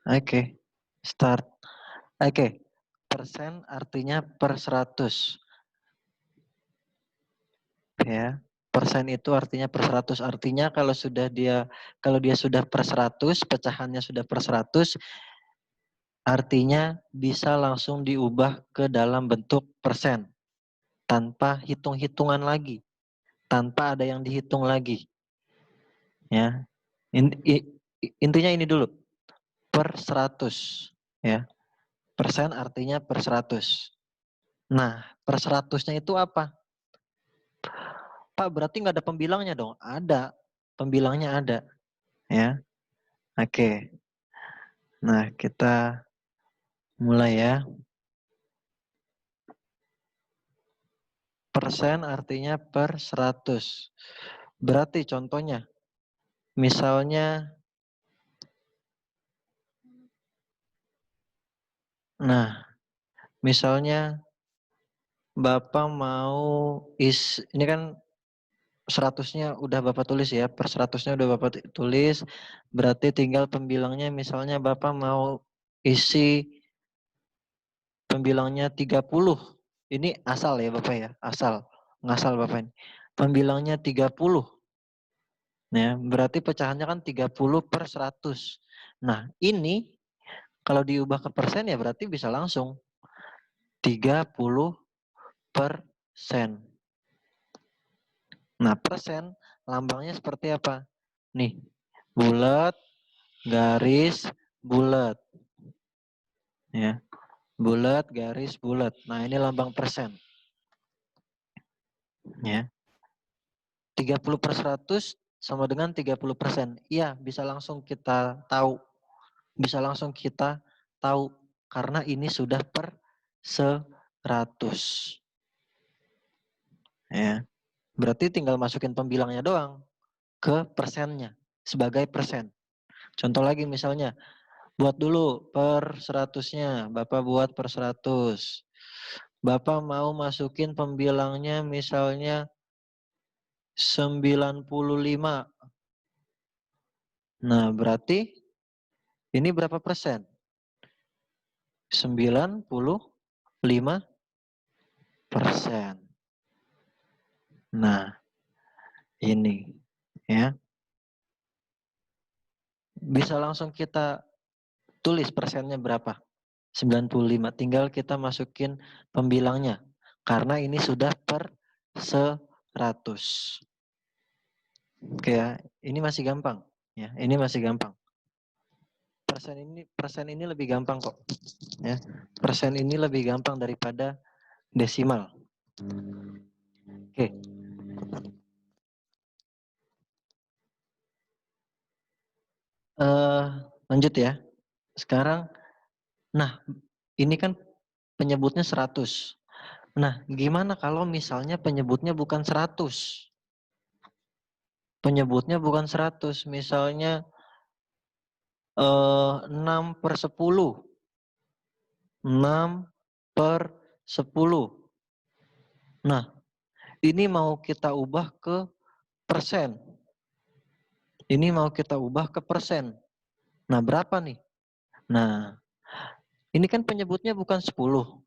Oke. Start. Oke. Persen artinya per 100. Ya. Persen itu artinya per 100. Artinya kalau dia sudah per 100, pecahannya sudah per 100, artinya bisa langsung diubah ke dalam bentuk persen tanpa hitung-hitungan lagi, tanpa ada yang dihitung lagi. Ya. Intinya ini dulu, per 100, ya. Persen artinya per 100. Nah, per 100-nya itu apa? Pak, berarti nggak ada pembilangnya dong? Ada. Pembilangnya ada. Ya. Oke. Nah, kita mulai ya. Persen artinya per 100. Berarti contohnya, misalnya, misalnya Bapak mau ini kan 100-nya udah Bapak tulis ya, per 100-nya udah Bapak tulis, berarti tinggal pembilangnya misalnya Bapak mau isi pembilangnya 30. Ini asal ya Bapak ya, asal. Ngasal Bapak ini. Pembilangnya 30. Ya, berarti pecahannya kan 30 per 100. Nah, ini kalau diubah ke persen ya berarti bisa langsung 30%. Nah, persen lambangnya seperti apa? Nih, bulat, garis, bulat. Ya, bulat, garis, bulat. Nah, ini lambang persen. Ya. 30 per 100 sama dengan 30%. Iya, bisa langsung kita tahu. Bisa langsung kita tahu karena ini sudah per 100. Ya. Berarti tinggal masukin pembilangnya doang ke persennya sebagai persen. Contoh lagi misalnya, buat dulu per 100-nya, Bapak buat per 100. Bapak mau masukin pembilangnya misalnya 95. Nah, berarti ini berapa persen? 95%. Nah, ini ya. Bisa langsung kita tulis persennya berapa. 95. Tinggal kita masukin pembilangnya. Karena ini sudah per 100. Oke ya, ini masih gampang. Ya, ini masih gampang. Persen ini lebih gampang kok. Ya, persen ini lebih gampang daripada desimal. Oke. Lanjut ya. Sekarang, nah ini kan penyebutnya 100. Nah, gimana kalau misalnya penyebutnya bukan 100? Penyebutnya bukan 100, misalnya 6 per 10. 6 per 10. Nah, ini mau kita ubah ke persen. Ini mau kita ubah ke persen. Nah, berapa nih? Nah, ini kan penyebutnya bukan 10.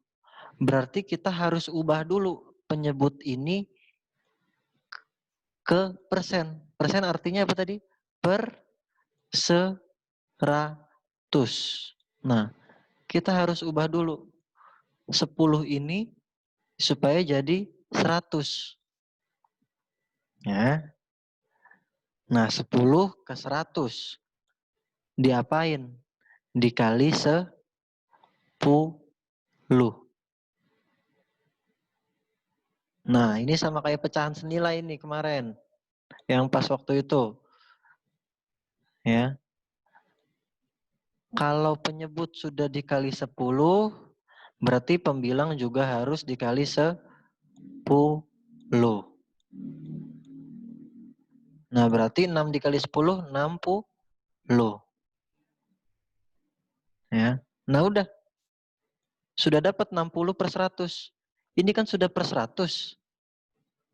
Berarti kita harus ubah dulu penyebut ini ke persen. Persen artinya apa tadi? Per 100. Nah, kita harus ubah dulu 10 ini supaya jadi 100. Ya. Nah, 10 ke 100. Diapain? Dikali 10. Nah, ini sama kayak pecahan senilai ini kemarin. Yang pas waktu itu. Ya. Kalau penyebut sudah dikali 10, berarti pembilang juga harus dikali 10. Nah, berarti 6 dikali 10, 60. Ya. Nah, udah. Sudah dapat 60 per 100. Ini kan sudah per 100.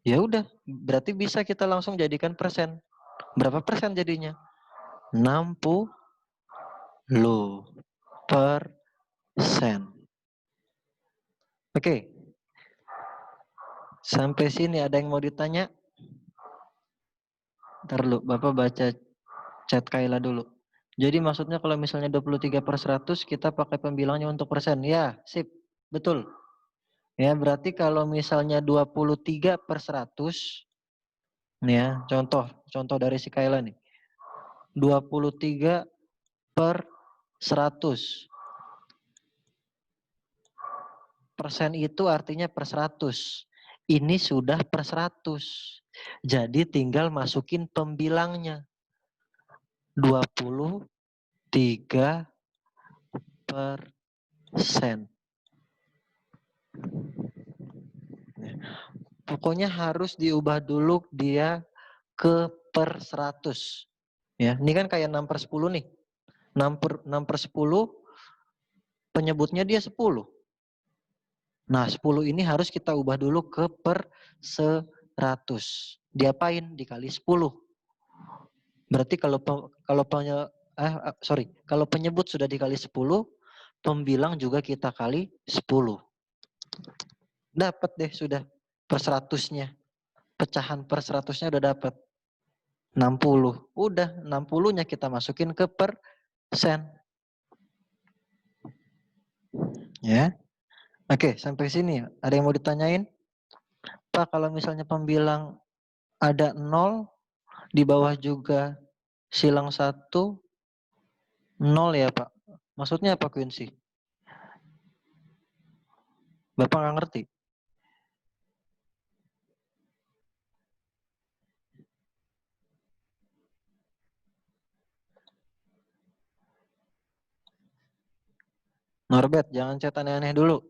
Ya udah, berarti bisa kita langsung jadikan persen. Berapa persen jadinya? 60. persen. Oke. Sampai sini ada yang mau ditanya? Ntar dulu, Bapak baca chat Kayla dulu. Jadi maksudnya kalau misalnya 23/100 kita pakai pembilangnya untuk persen. Ya, sip. Betul. Ya, berarti kalau misalnya 23/100, nih ya, contoh dari si Kayla nih. 23/100. Persen itu artinya per 100. Ini sudah per 100. Jadi tinggal masukin pembilangnya. 23%. Pokoknya harus diubah dulu dia ke per 100. Ya, ini kan kayak 6/10 nih. 6/10 penyebutnya dia 10. Nah, 10 ini harus kita ubah dulu ke per 100. Diapain? Dikali 10. Berarti kalau penyebut sudah dikali 10, pembilang juga kita kali 10. Dapat deh sudah per 100-nya. Pecahan per 100-nya udah dapat. 60. Udah 60-nya kita masukin ke persen. Ya. Oke, sampai sini ada yang mau ditanyain? Pak, kalau misalnya pembilang ada 0, di bawah juga silang 1, 0 ya Pak? Maksudnya apa Quincy? Bapak nggak ngerti? Norbert, jangan chat aneh-aneh dulu.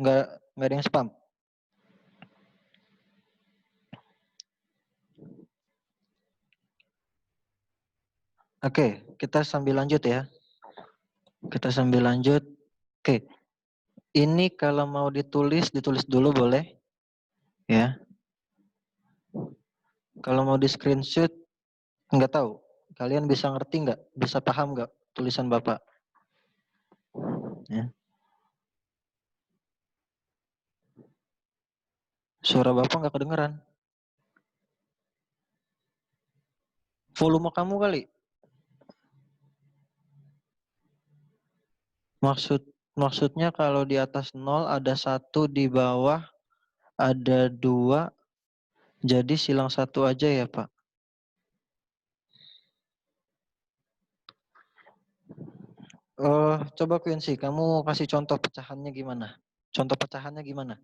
Nggak ada yang spam. Oke, kita sambil lanjut ya. Kita sambil lanjut. Oke, ini kalau mau ditulis dulu boleh. Ya. Kalau mau di screenshot, nggak tahu. Kalian bisa ngerti nggak? Bisa paham nggak tulisan Bapak? Ya. Suara Bapak nggak kedengeran. Volume kamu kali. Maksudnya kalau di atas 0 ada 1, di bawah ada 2, jadi silang 1 aja ya Pak? Coba Quincy, kamu kasih contoh pecahannya gimana? Contoh pecahannya gimana?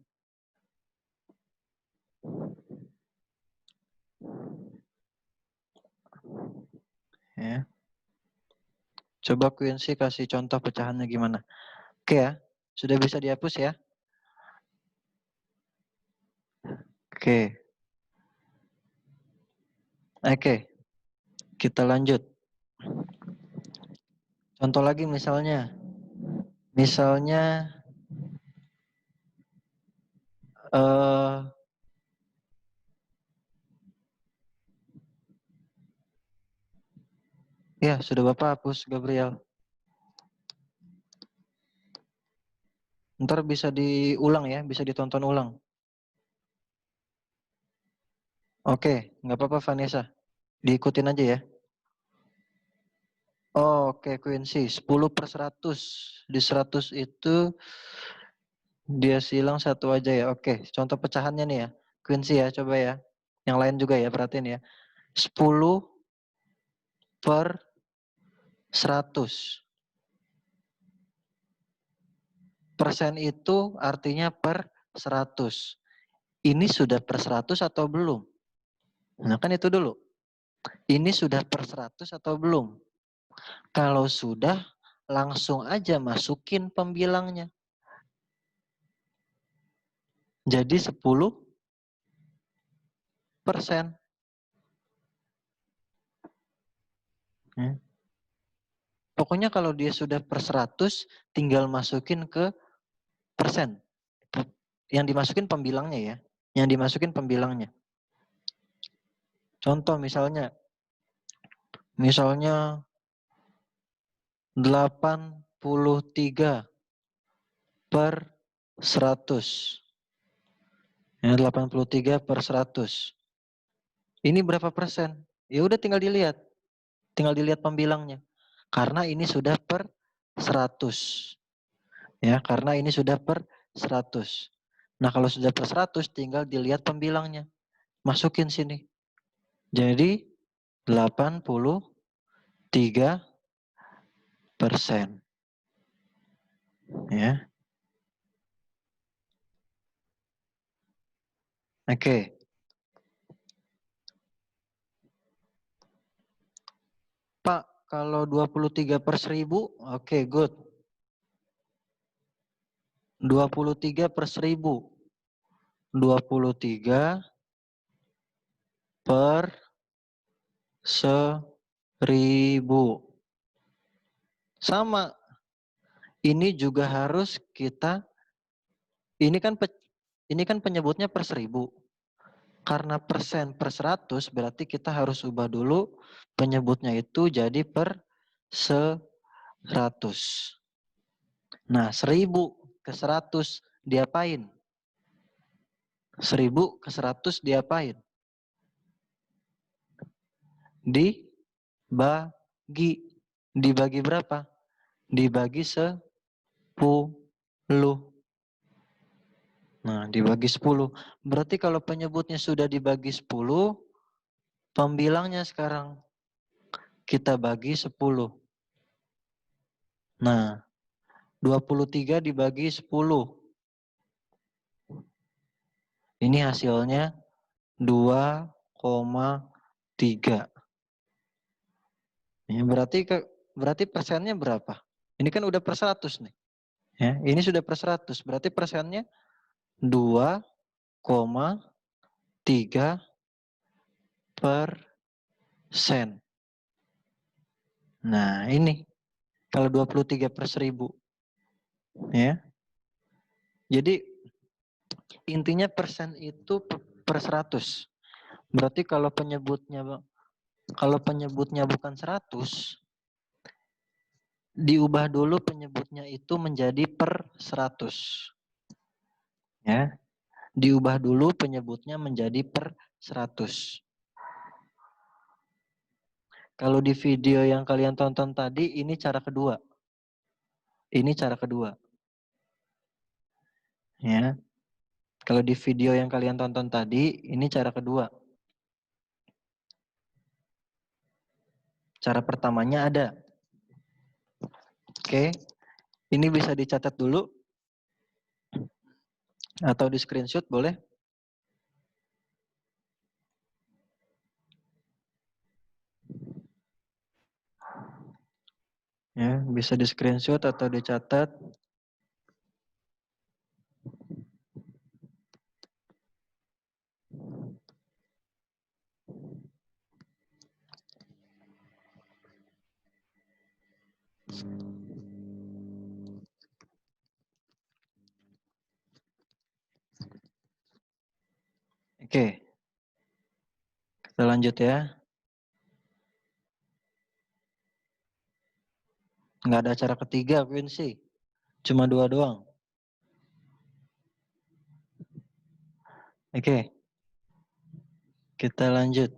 Ya. Coba Quincy kasih contoh pecahannya gimana? Oke ya, sudah bisa dihapus ya? Oke. Oke, kita lanjut. Contoh lagi misalnya. Misalnya ya sudah Bapak hapus Gabriel. Ntar bisa diulang ya, bisa ditonton ulang. Oke, nggak apa-apa Vanessa. Diikutin aja ya. Oke Quincy, 10/100. Di 100 itu dia silang 1 aja ya. Oke, contoh pecahannya nih ya. Quincy ya, coba ya. Yang lain juga ya, perhatiin ya. 10/100. Persen itu artinya per 100. Ini sudah per 100 atau belum? Nah kan itu dulu. Ini sudah per 100 atau belum? Kalau sudah, langsung aja masukin pembilangnya. Jadi 10%. Ya. Pokoknya kalau dia sudah per 100, tinggal masukin ke persen. Yang dimasukin pembilangnya ya. Yang dimasukin pembilangnya. Contoh misalnya 83 per 100. Ya, 83 per 100. Ini berapa persen? Ya udah tinggal dilihat. Tinggal dilihat pembilangnya. Karena ini sudah per 100. Ya, karena ini sudah per 100. Nah, kalau sudah per 100 tinggal dilihat pembilangnya. Masukin sini. Jadi 83%. Ya. Oke. Pak, kalau 23 per 1000, oke, good. 23 per 1000. 23 per 1000. Sama. Ini juga harus kita, ini kan penyebutnya per 1000. Karena persen per 100 berarti kita harus ubah dulu penyebutnya itu jadi per 100. Nah, 1000 ke 100 diapain? 1000 ke 100 diapain? Dibagi. Dibagi berapa? Dibagi 10. Nah, dibagi 10. Berarti kalau penyebutnya sudah dibagi 10, pembilangnya sekarang kita bagi 10. Nah, 23 dibagi 10. Ini hasilnya 2,3. Ya, berarti persennya berapa? Ini kan udah per 100 nih. Ya, ini sudah per 100. Berarti persennya 2,3%. Nah, ini kalau 23 per 1000. Ya. Jadi intinya persen itu per 100. Berarti kalau penyebutnya bukan 100, diubah dulu penyebutnya itu menjadi per 100. Ya. Diubah dulu penyebutnya menjadi per 100. Kalau di video yang kalian tonton tadi, ini cara kedua. Ini cara kedua. Ya. Kalau di video yang kalian tonton tadi, ini cara kedua. Cara pertamanya ada. Oke. Ini bisa dicatat dulu. Atau di screenshot boleh. Ya, bisa di screenshot atau dicatat. Oke. Kita lanjut ya. Nggak ada cara ketiga, Quincy. Cuma dua doang. Oke. Kita lanjut.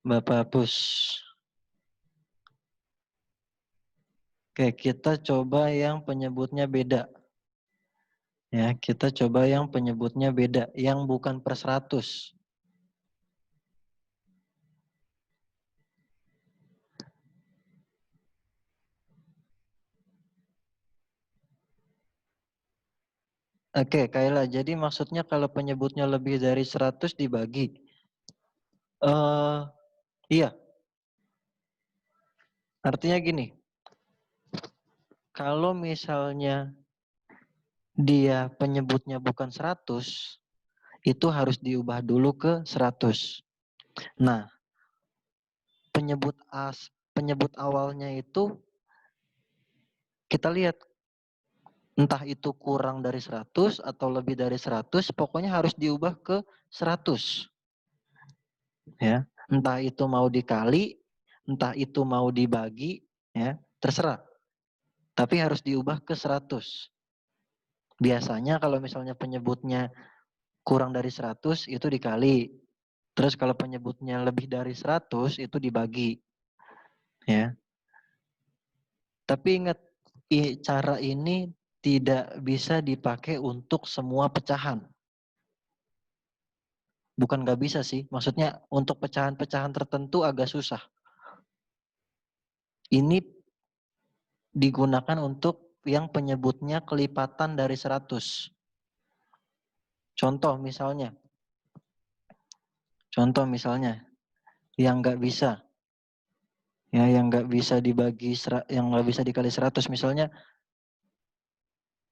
Bapak Pus. Oke, kita coba yang penyebutnya beda. Ya, kita coba yang penyebutnya beda, yang bukan per 100. Oke, Kayla, jadi maksudnya kalau penyebutnya lebih dari 100 dibagi. Iya. Artinya gini. Kalau misalnya dia penyebutnya bukan 100, itu harus diubah dulu ke 100. Nah, penyebut awalnya itu kita lihat entah itu kurang dari 100 atau lebih dari 100, pokoknya harus diubah ke 100. Ya, entah itu mau dikali, entah itu mau dibagi, ya. terserah. Tapi harus diubah ke 100. Biasanya kalau misalnya penyebutnya kurang dari 100 itu dikali. Terus kalau penyebutnya lebih dari 100 itu dibagi. Ya. Tapi ingat, cara ini tidak bisa dipakai untuk semua pecahan. Bukan nggak bisa sih, maksudnya untuk pecahan-pecahan tertentu agak susah. Ini digunakan untuk yang penyebutnya kelipatan dari 100. Contoh misalnya, yang nggak bisa, ya yang nggak bisa dibagi, yang nggak bisa dikali 100, misalnya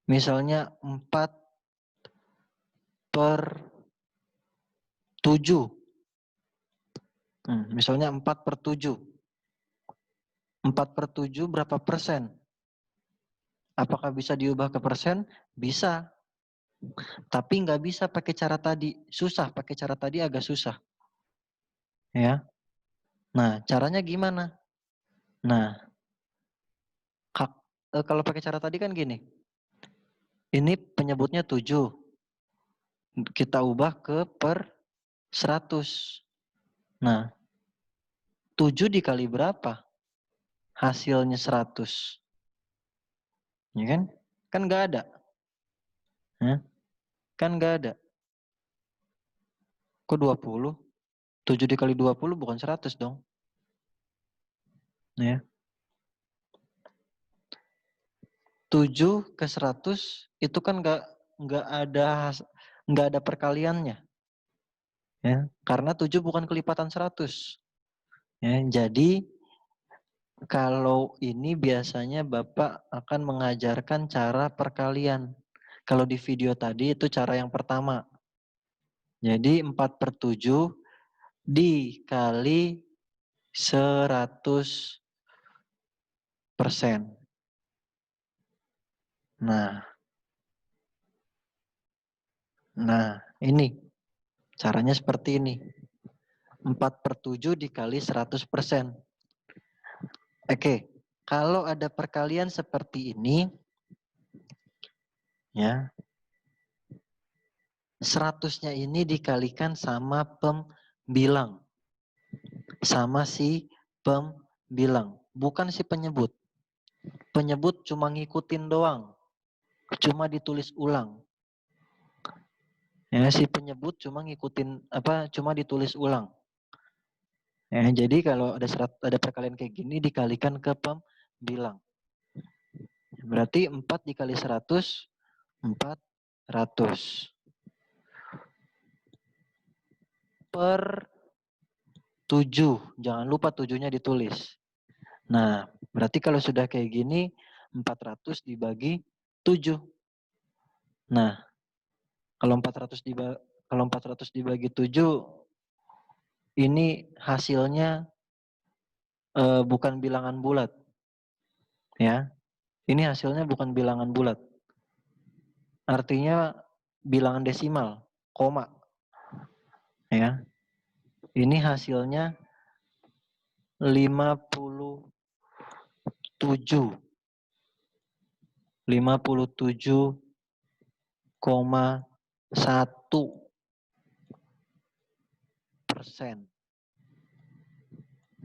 4/7. Misalnya 4/7. 4/7 berapa persen? Apakah bisa diubah ke persen? Bisa. Tapi nggak bisa pakai cara tadi. Susah, pakai cara tadi agak susah. Ya. Nah, caranya gimana? Nah, kalau pakai cara tadi kan gini. Ini penyebutnya 7. Kita ubah ke per 100. Nah, 7 dikali berapa? Hasilnya 100. Ya kan? Kan nggak ada. Ya? Kan nggak ada. Kok 20? 7 dikali 20 bukan 100 dong. Ya. 7 ke 100 itu kan nggak ada perkaliannya. Ya, karena 7 bukan kelipatan 100. Ya, jadi kalau ini biasanya Bapak akan mengajarkan cara perkalian. Kalau di video tadi itu cara yang pertama. Jadi 4/7 dikali 100%. Nah, ini caranya seperti ini. 4/7 dikali 100%. Oke, kalau ada perkalian seperti ini, ya, 100-nya ini dikalikan sama pembilang. Sama si pembilang. Bukan si penyebut. Penyebut cuma ngikutin doang. Cuma ditulis ulang. Ya, si penyebut cuma ngikutin cuma ditulis ulang. Ya, jadi kalau ada perkalian kayak gini dikalikan ke pembilang. Berarti 4 dikali 100, 400. Per 7. Jangan lupa 7-nya ditulis. Nah, berarti kalau sudah kayak gini, 400 dibagi 7. Nah, kalau 400 dibagi 7, ini hasilnya bukan bilangan bulat. Ya, ini hasilnya bukan bilangan bulat. Artinya bilangan desimal, koma. Ya, ini hasilnya 57. 57,1%.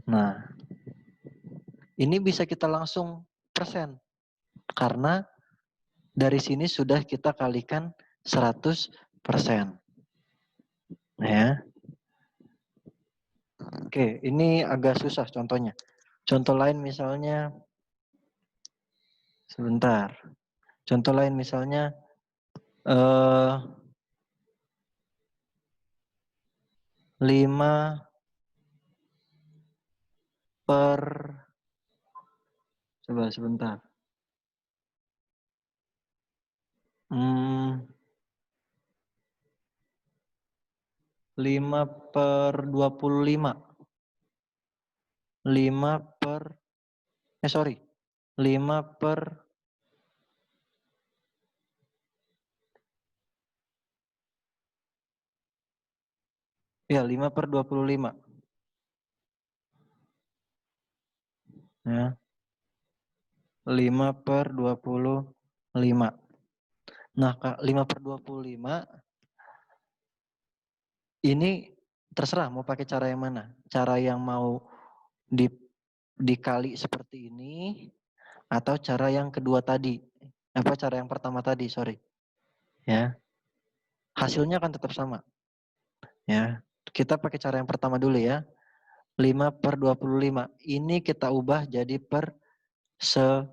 Nah, ini bisa kita langsung persen. Karena dari sini sudah kita kalikan 100%. Ya. Oke, ini agak susah contohnya. Contoh lain misalnya, sebentar. Contoh lain misalnya, 5 per, coba sebentar. 5/25. 5 per, sorry. 5 per, ya 5/25. Ya. 5/25. Nah, 5/25 ini terserah mau pakai cara yang mana. Cara yang mau dikali seperti ini atau cara yang kedua tadi. Apa cara yang pertama tadi, sorry. Ya. Hasilnya akan tetap sama. Ya. Kita pakai cara yang pertama dulu ya. 5/25. Ini kita ubah jadi per 100.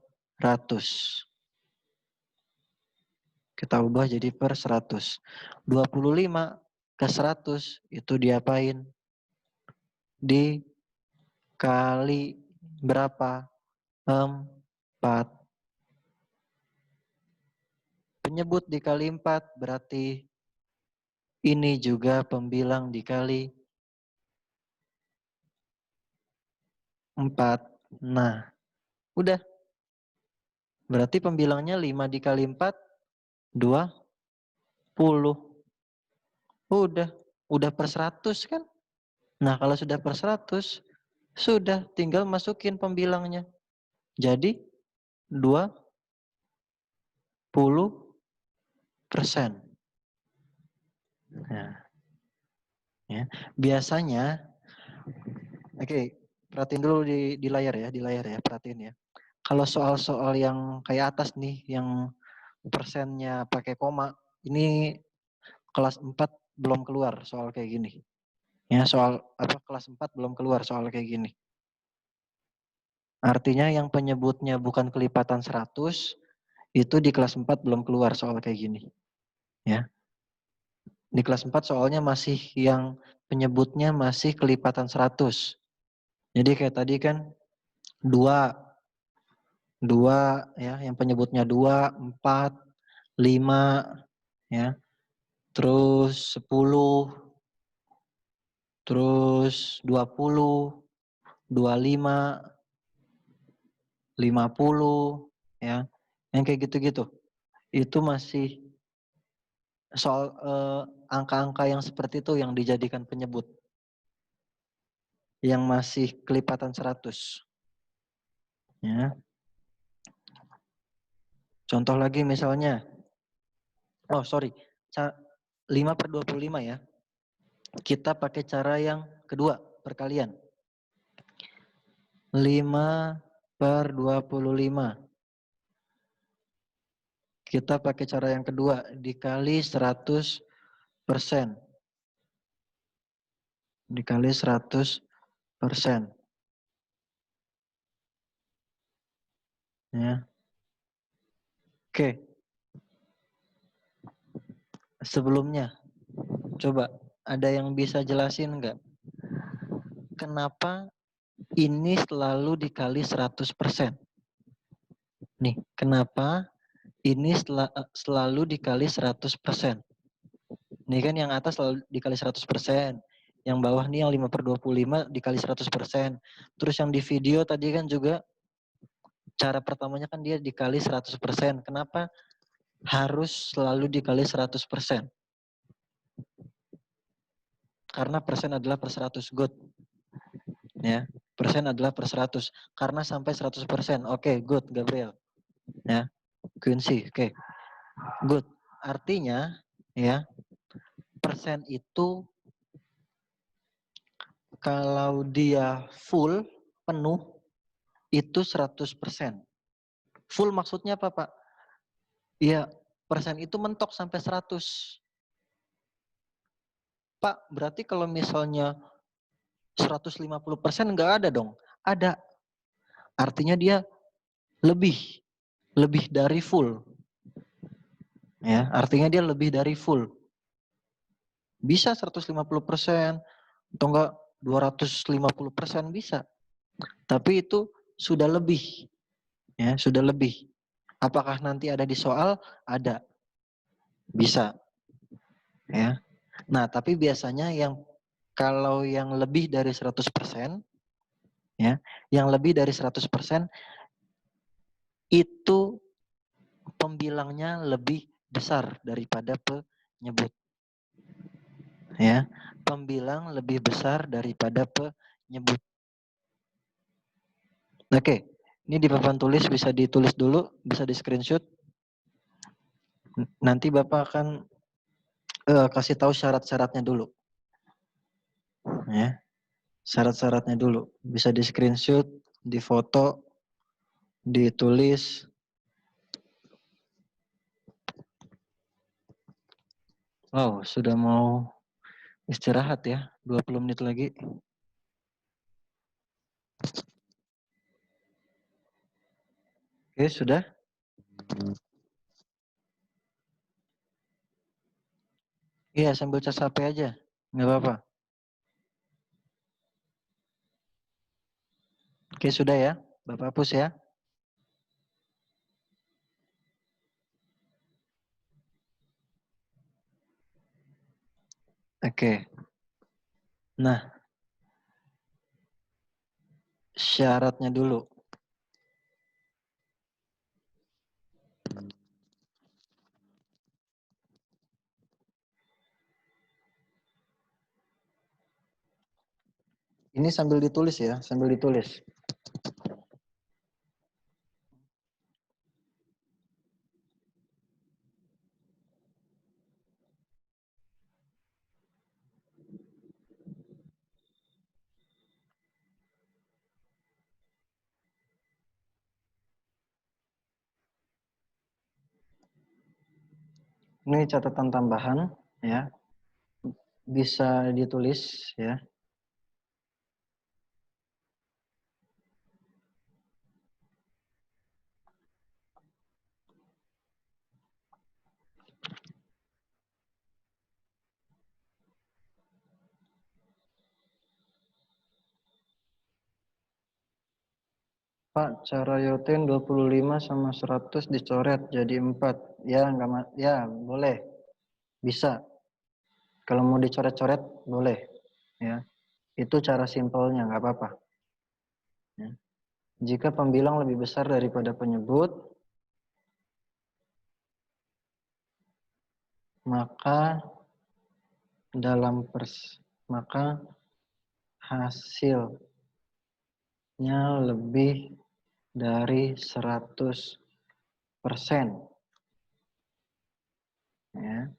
Kita ubah jadi per 100. 25 ke 100 itu diapain? Dikali berapa? 4. Penyebut dikali 4 berarti ini juga pembilang dikali 4. Nah, udah. Berarti pembilangnya 5 dikali 4, 20. Udah per 100 kan? Nah, kalau sudah per 100, sudah tinggal masukin pembilangnya. Jadi 20%. Nah, ya. Biasanya, oke, perhatiin dulu di layar ya, perhatiin ya. Kalau soal-soal yang kayak atas nih, yang persennya pakai koma, ini kelas 4 belum keluar soal kayak gini. Ya, soal apa kelas 4 belum keluar soal kayak gini. Artinya yang penyebutnya bukan kelipatan 100, itu di kelas 4 belum keluar soal kayak gini. Ya. Di kelas 4 soalnya masih yang penyebutnya masih kelipatan 100. Jadi kayak tadi kan 2 ya, yang penyebutnya 2, 4, 5 ya. Terus 10, terus 20, 25, 50 ya. Yang kayak gitu-gitu. Itu masih soal angka-angka yang seperti itu yang dijadikan penyebut. Yang masih kelipatan 100. Ya. Contoh lagi misalnya, oh sorry, 5/25 ya. Kita pakai cara yang kedua, perkalian. 5/25. Kita pakai cara yang kedua, dikali 100%. Dikali 100%. Ya. Oke. Sebelumnya, coba ada yang bisa jelasin nggak? Kenapa ini selalu dikali 100%? Nih, kenapa ini selalu dikali 100%? Nih kan yang atas selalu dikali 100%. Yang bawah nih yang 5/25 dikali 100%. Terus yang di video tadi kan juga cara pertamanya kan dia dikali 100%. Kenapa harus selalu dikali 100%? Karena persen adalah per 100. Good. Ya, persen adalah per 100. Karena sampai 100%. Oke, good, Gabriel. Ya, Quincy. Oke. Good. Artinya ya, persen itu kalau dia full, penuh, itu 100%. Full maksudnya apa, Pak? Iya, persen itu mentok sampai 100. Pak, berarti kalau misalnya 150% nggak ada dong? Ada. Artinya dia lebih. Lebih dari full. Ya, artinya dia lebih dari full. Bisa 150% atau enggak 250% bisa. Tapi itu sudah lebih. Ya, sudah lebih. Apakah nanti ada di soal? Ada. Bisa. Ya. Nah, tapi biasanya kalau yang lebih dari 100%, ya, yang lebih dari 100% itu pembilangnya lebih besar daripada penyebut. Ya, pembilang lebih besar daripada penyebut. Oke, Ini di papan tulis bisa ditulis dulu, bisa di screenshot. Nanti Bapak akan kasih tahu syarat-syaratnya dulu. Ya, syarat-syaratnya dulu. Bisa di screenshot, di foto, ditulis. Oh, sudah mau istirahat ya, 20 menit lagi. Oke, sudah? Iya, sambil cas HP aja. Nggak apa-apa. Oke, sudah ya. Bapak hapus ya. Oke. Nah, syaratnya dulu. Ini sambil ditulis ya, sambil ditulis. Ini catatan tambahan ya. Bisa ditulis ya. Pak, cara Yoten 25 sama 100 dicoret jadi 4. Ya, enggak, ya, boleh. Bisa. Kalau mau dicoret-coret, boleh. Ya, itu cara simpelnya, nggak apa-apa. Ya. Jika pembilang lebih besar daripada penyebut, maka maka hasilnya lebih dari 100%. Ya.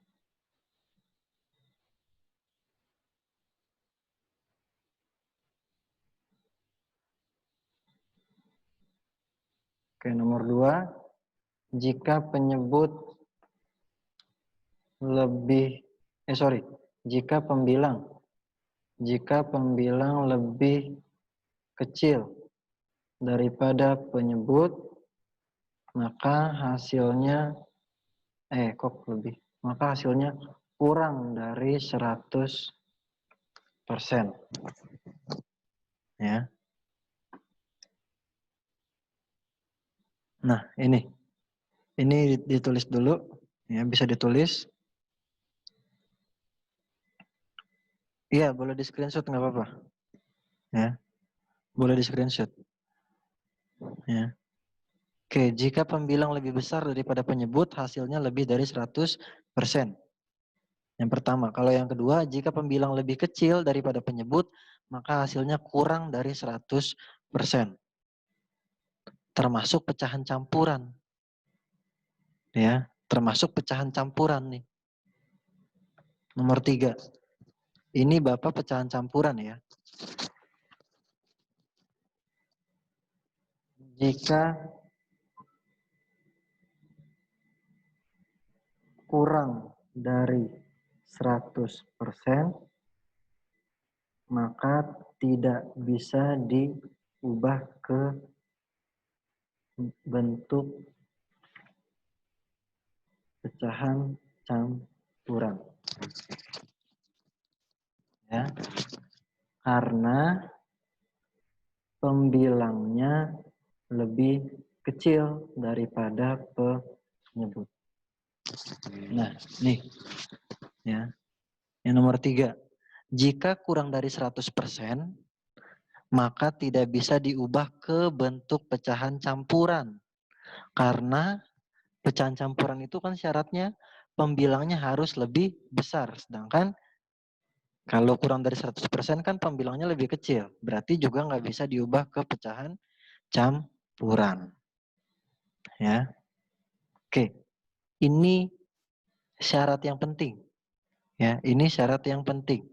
Oke, nomor 2, jika penyebut lebih jika pembilang lebih kecil daripada penyebut, maka hasilnya maka hasilnya kurang dari 100%. Ya. Nah, ini ditulis dulu, ya, bisa ditulis. Iya, boleh di screenshot nggak apa-apa. Ya, boleh di screenshot. Ya. Oke, jika pembilang lebih besar daripada penyebut, hasilnya lebih dari 100%. Yang pertama. Kalau yang kedua, jika pembilang lebih kecil daripada penyebut, maka hasilnya kurang dari 100%. Termasuk pecahan campuran. Ya, termasuk pecahan campuran nih. Nomor 3. Ini Bapak pecahan campuran ya. Jika kurang dari 100%, maka tidak bisa diubah ke bentuk pecahan campuran. Ya. Karena pembilangnya lebih kecil daripada penyebut. Nah, nih. Ya. Yang nomor 3. Jika kurang dari 100%, maka tidak bisa diubah ke bentuk pecahan campuran. Karena pecahan campuran itu kan syaratnya pembilangnya harus lebih besar. Sedangkan kalau kurang dari 100% kan pembilangnya lebih kecil. Berarti juga nggak bisa diubah ke pecahan campuran. campuran. Ya. Oke. Ini syarat yang penting. Ya, ini syarat yang penting.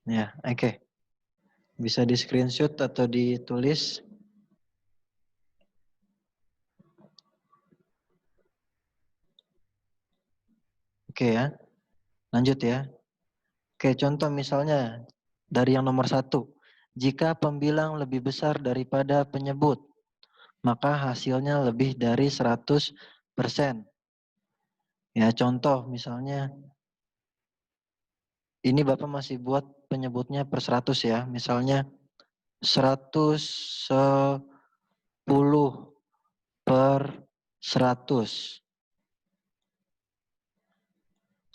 Ya, oke. Bisa di screenshot atau ditulis. Oke ya. Lanjut ya. Oke, contoh misalnya dari yang nomor 1. Jika pembilang lebih besar daripada penyebut, maka hasilnya lebih dari 100%. Ya, contoh misalnya ini Bapak masih buat penyebutnya per 100 ya. Misalnya 110 per 100.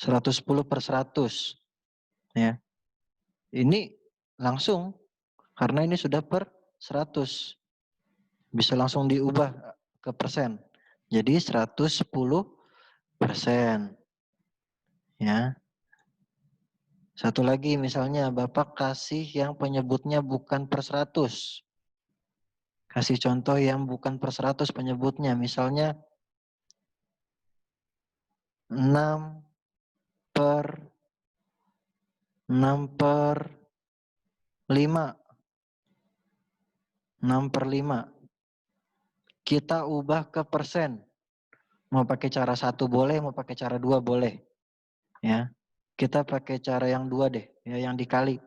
110 per 100. Ya. Ini langsung karena ini sudah per 100. Bisa langsung diubah ke persen. Jadi 110%. Ya. Satu lagi misalnya Bapak kasih yang penyebutnya bukan per 100. Kasih contoh yang bukan per 100 penyebutnya. Misalnya 6 per 6 per 5. 6 per 5. Kita ubah ke persen. Mau pakai cara 1 boleh, mau pakai cara 2 boleh. Ya. Kita pakai cara yang 2 deh, ya, yang dikali.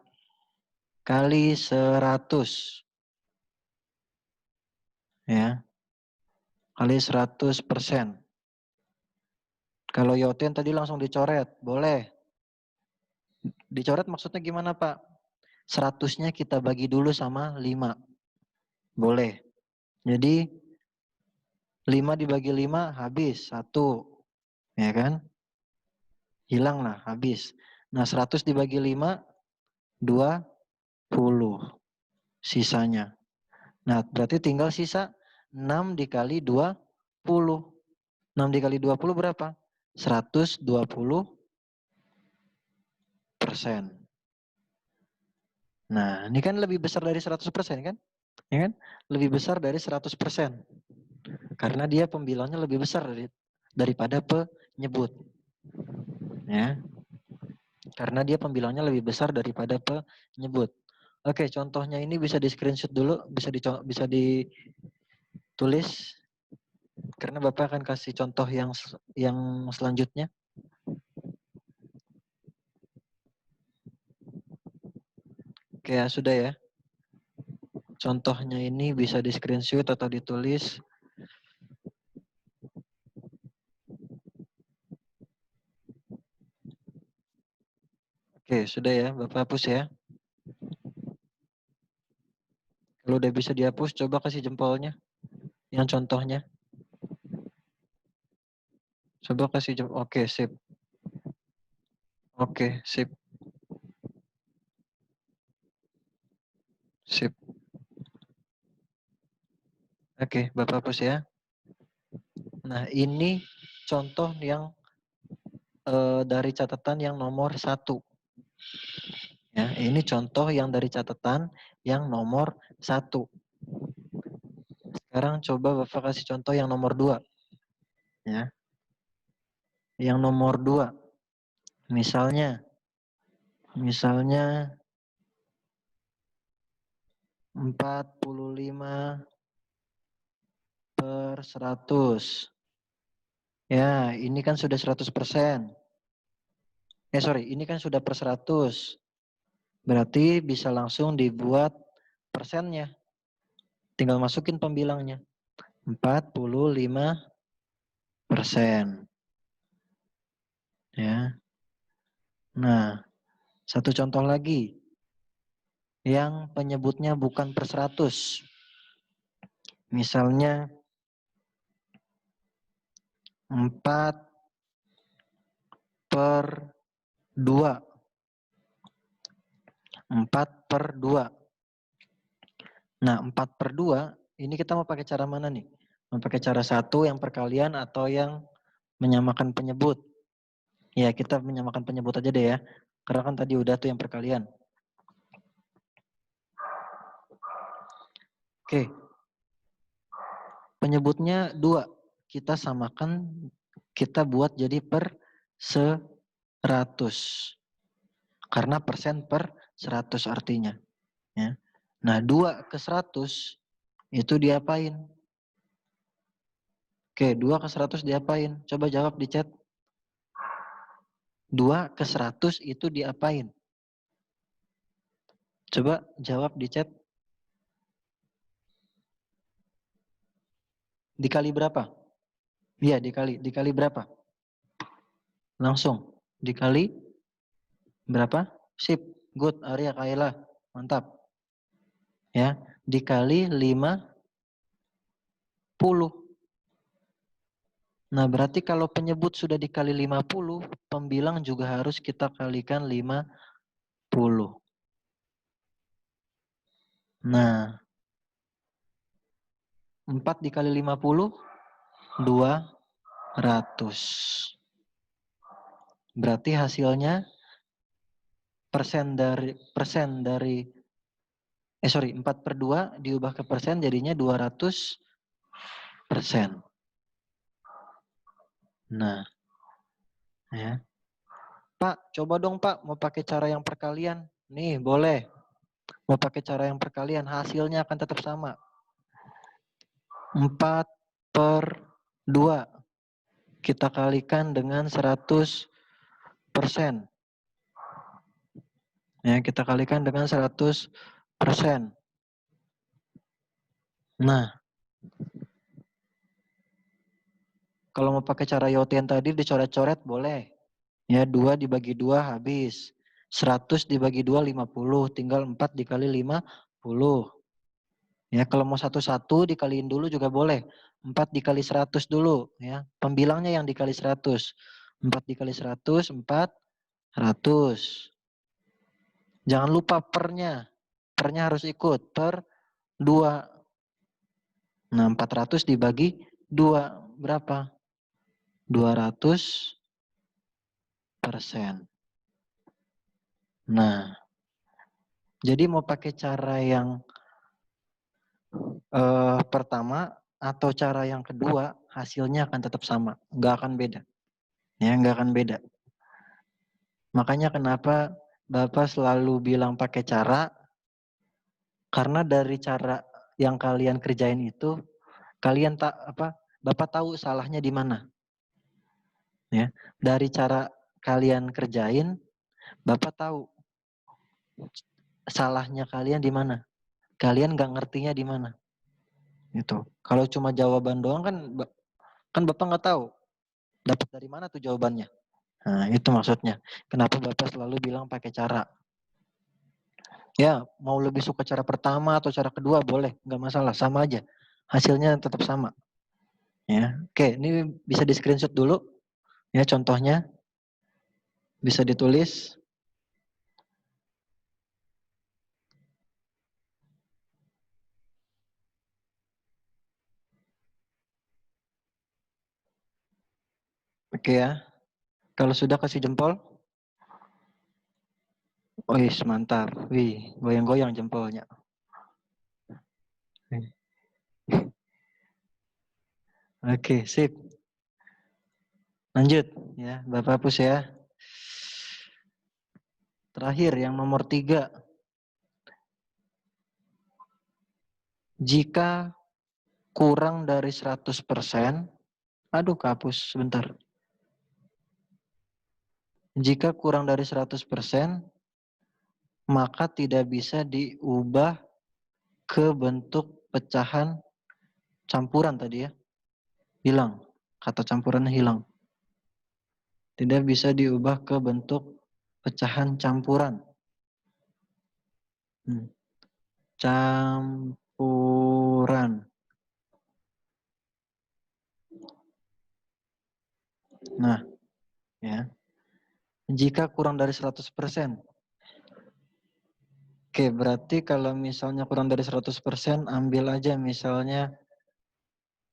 Kali 100. Ya. Kali 100%. Kalau Yotin tadi langsung dicoret, boleh. Dicoret maksudnya gimana Pak? 100-nya kita bagi dulu sama 5. Boleh. Jadi 5 dibagi 5 habis 1. Ya kan? Hilang lah, habis. Nah 100 dibagi 5, 20 sisanya. Nah berarti tinggal sisa 6 dikali 20. 6 dikali 20 berapa? 120%. Nah ini kan lebih besar dari 100% kan? Ya kan? Lebih besar dari 100%. Karena dia pembilangnya lebih besar daripada penyebut. Ya. Karena dia pembilangnya lebih besar daripada penyebut. Oke, contohnya ini bisa di screenshot dulu, bisa ditulis karena Bapak akan kasih contoh yang selanjutnya. Oke, ya, sudah ya. Contohnya ini bisa di screenshot atau ditulis. Oke, sudah ya, Bapak hapus ya. Kalau udah bisa dihapus, coba kasih jempolnya. Yang contohnya. Coba kasih jempol. Oke, sip. Oke, sip. Sip. Oke, Bapak hapus ya. Nah, ini contoh yang dari catatan yang nomor 1. Ya, ini contoh yang dari catatan yang nomor 1. Sekarang coba Bapak kasih contoh yang nomor 2. Ya. Yang nomor 2. Misalnya 45 per 100. Ya, ini kan sudah 100%. Ini kan sudah per 100. Berarti bisa langsung dibuat persennya. Tinggal masukin pembilangnya. 45%. Ya. Nah, satu contoh lagi. Yang penyebutnya bukan per 100. Misalnya 4 per 2. 4 per 2. Nah, 4 per 2, ini kita mau pakai cara mana nih? Mau pakai cara 1 yang perkalian atau yang menyamakan penyebut? Ya, kita menyamakan penyebut aja deh ya. Karena kan tadi udah tuh yang perkalian. Oke. Penyebutnya 2. Kita samakan, kita buat jadi per 100. Karena persen per 100 artinya. Ya. Nah, 2 ke 100 itu diapain? Oke, 2 ke 100 diapain? Coba jawab di chat. 2 ke 100 itu diapain? Coba jawab di chat. Dikali berapa? Iya, dikali. Dikali berapa? Langsung. Dikali berapa? Sip. Good, Arya, Kaila. Mantap. Ya, dikali 50. Nah, berarti kalau penyebut sudah dikali 50, pembilang juga harus kita kalikan 50. Nah, 4 dikali 50, 200. Berarti hasilnya persen dari 4 per 2 diubah ke persen jadinya 200%. Nah, ya. Pak, coba dong Pak, mau pakai cara yang perkalian. Nih, boleh. Mau pakai cara yang perkalian, hasilnya akan tetap sama. 4 per 2. Kita kalikan dengan 100%. Ya, kita kalikan dengan 100%. Nah, kalau mau pakai cara Yotian tadi dicoret-coret boleh. Ya, 2 dibagi 2 habis. 100 dibagi 2 50, tinggal 4 dikali 50. Ya, kalau mau satu-satu dikaliin dulu juga boleh. 4 dikali 100 dulu ya. Pembilangnya yang dikali 100. 4 dikali 100, 400. Jangan lupa pernya. Pernya harus ikut. Per 2. Nah, 400 dibagi 2 berapa? 200%. Nah, jadi mau pakai cara yang pertama atau cara yang kedua, hasilnya akan tetap sama. Nggak akan beda. Ya, nggak akan beda. Makanya kenapa Bapak selalu bilang pakai cara, karena dari cara yang kalian kerjain itu, kalian Bapak tahu salahnya di mana. Ya, dari cara kalian kerjain, Bapak tahu salahnya kalian di mana. Kalian nggak ngertinya di mana. Itu. Kalau cuma jawaban doang kan Bapak nggak tahu dapat dari mana tuh jawabannya. Nah, itu maksudnya. Kenapa Bapak selalu bilang pakai cara. Ya, mau lebih suka cara pertama atau cara kedua boleh, nggak masalah, sama aja. Hasilnya tetap sama. Ya, oke, ini bisa di screenshot dulu. Ya, contohnya bisa ditulis. Oke ya. Kalau sudah kasih jempol. Wih, mantap. Wih, goyang-goyang jempolnya. Oke, sip. Lanjut ya, Bapak hapus ya. Terakhir yang nomor 3. Jika kurang dari 100%, aduh kehapus sebentar. Jika kurang dari 100%, maka tidak bisa diubah ke bentuk pecahan campuran tadi ya. Hilang. Kata campurannya hilang. Tidak bisa diubah ke bentuk pecahan campuran. Campuran. Nah, ya. Jika kurang dari 100%. Oke, berarti kalau misalnya kurang dari 100%, ambil aja misalnya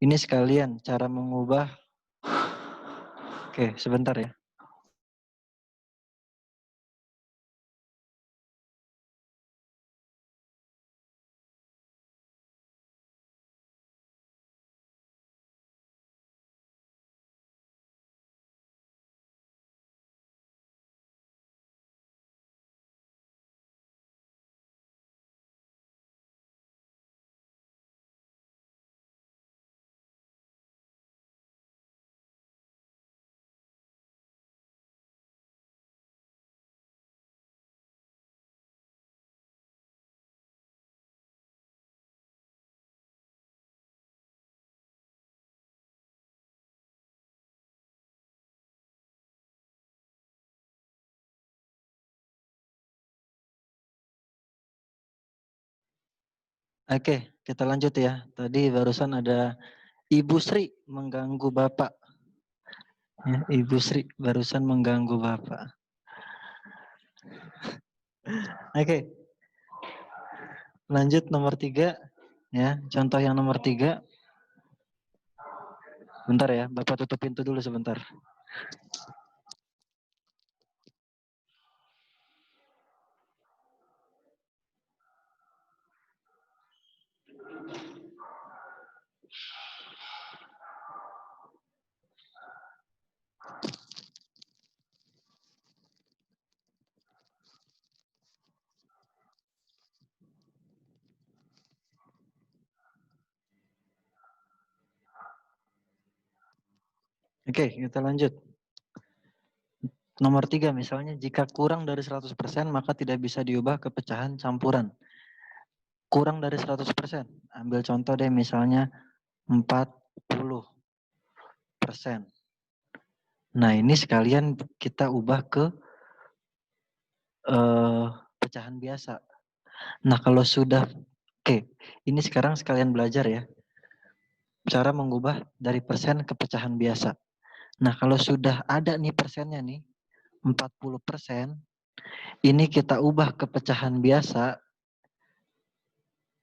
ini sekalian cara mengubah. Oke, sebentar ya. Oke, kita lanjut ya. Tadi barusan ada Ibu Sri mengganggu Bapak. Ya, Ibu Sri barusan mengganggu Bapak. Oke, lanjut nomor 3. Ya, contoh yang nomor 3. Bentar ya, Bapak tutup pintu dulu sebentar. Oke, kita lanjut. Nomor 3 misalnya, jika kurang dari 100% maka tidak bisa diubah ke pecahan campuran. Kurang dari 100%. Ambil contoh deh misalnya 40%. Nah ini sekalian kita ubah ke pecahan biasa. Nah kalau sudah, oke, ini sekarang sekalian belajar ya. Cara mengubah dari persen ke pecahan biasa. Nah kalau sudah ada nih persennya nih, 40%, ini kita ubah ke pecahan biasa.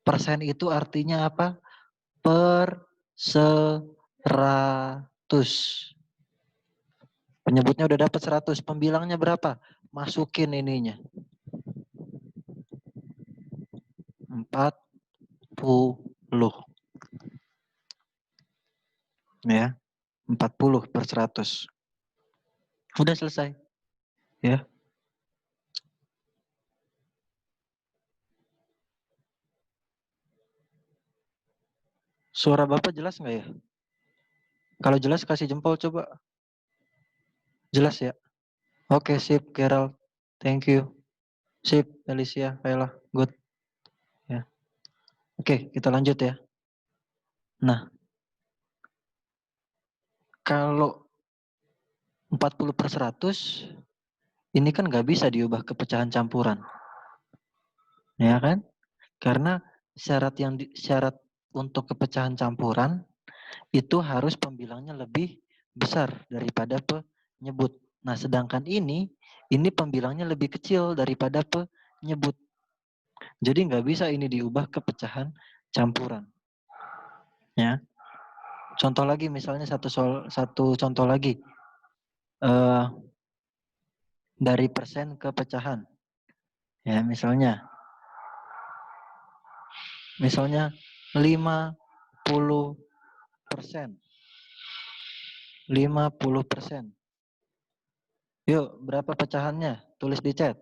Persen itu artinya apa? Per 100. Penyebutnya udah dapat 100. Pembilangnya berapa? Masukin ininya. 40. Ya. 40/100. Udah selesai. Ya. Suara Bapak jelas nggak ya? Kalau jelas kasih jempol coba. Jelas ya? Oke, sip, Gerald. Thank you. Sip, Alicia, Kayla. Good. Ya. Oke, kita lanjut ya. Nah, kalau 40/100, ini kan nggak bisa diubah ke pecahan campuran. Ya kan? Karena syarat untuk kepecahan campuran itu harus pembilangnya lebih besar daripada penyebut. Nah, sedangkan ini pembilangnya lebih kecil daripada penyebut. Jadi nggak bisa ini diubah ke pecahan campuran. Ya. Contoh lagi misalnya satu contoh lagi. Dari persen ke pecahan. Ya, misalnya 50%. 50%. Yuk, berapa pecahannya? Tulis di chat.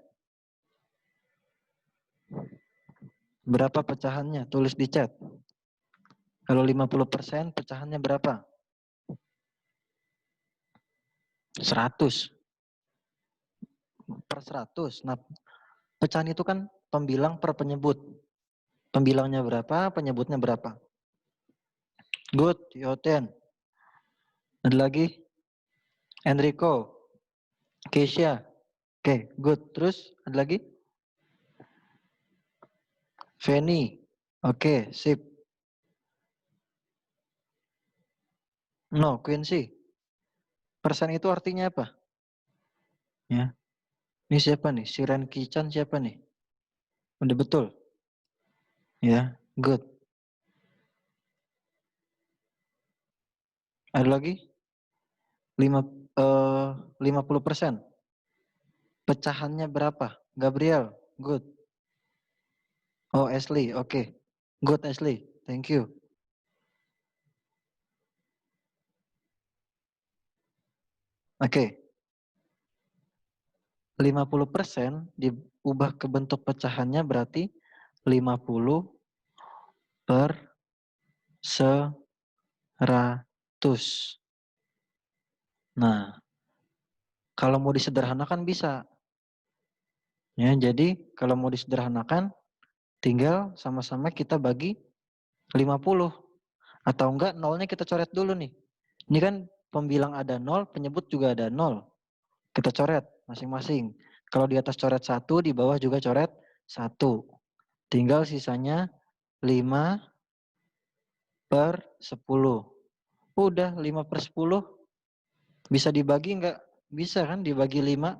Berapa pecahannya? Tulis di chat. Kalau 50% pecahannya berapa? 100 per 100. Nah, pecahan itu kan pembilang per penyebut. Pembilangnya berapa, penyebutnya berapa. Good, Yoten. Ada lagi? Enrico. Keisha. Oke, good. Terus ada lagi? Feni. Oke, sip. No, Quincy. Persen itu artinya apa? Ya. Ini siapa nih? Siren Kichan siapa nih? Udah betul? Ya, good. Ada lagi? 50%. Pecahannya berapa? Gabriel, good. Oh, Ashley, oke. Okay. Good, Ashley. Thank you. Oke. Okay. 50% diubah ke bentuk pecahannya berarti 50 per 100. Nah, kalau mau disederhanakan bisa. Ya, jadi kalau mau disederhanakan tinggal sama-sama kita bagi 50. Atau enggak nolnya kita coret dulu nih. Ini kan pembilang ada 0, penyebut juga ada 0. Kita coret masing-masing. Kalau di atas coret 1, di bawah juga coret 1. Tinggal sisanya 5/10. Udah 5/10. Bisa dibagi enggak? Bisa kan dibagi 5.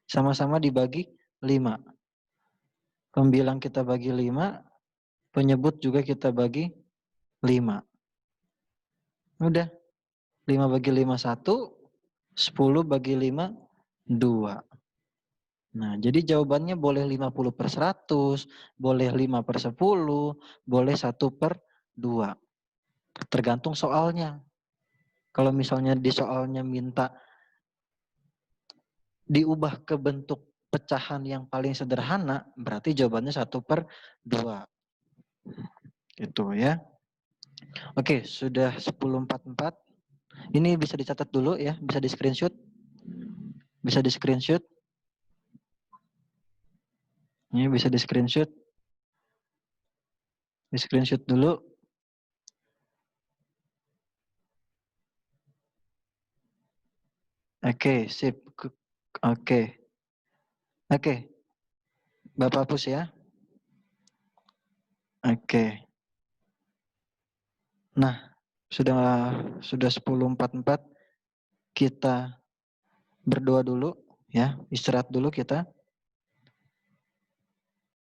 Sama-sama dibagi 5. Pembilang kita bagi 5. Penyebut juga kita bagi 5. Udah. 5 bagi 5, 1. 10 bagi 5, 2. Nah, jadi jawabannya boleh 50/100, boleh 5/10, boleh 1/2. Tergantung soalnya. Kalau misalnya di soalnya minta diubah ke bentuk pecahan yang paling sederhana, berarti jawabannya 1/2. Gitu ya. Oke, sudah 10.44. Ini bisa dicatat dulu ya, bisa di screenshot. Bisa di screenshot. Ini bisa di screenshot. Di screenshot dulu. Oke, sip. Oke. Oke. Bapak hapus ya. Oke. Nah, sudah 10.44. Kita berdoa dulu ya, istirahat dulu kita.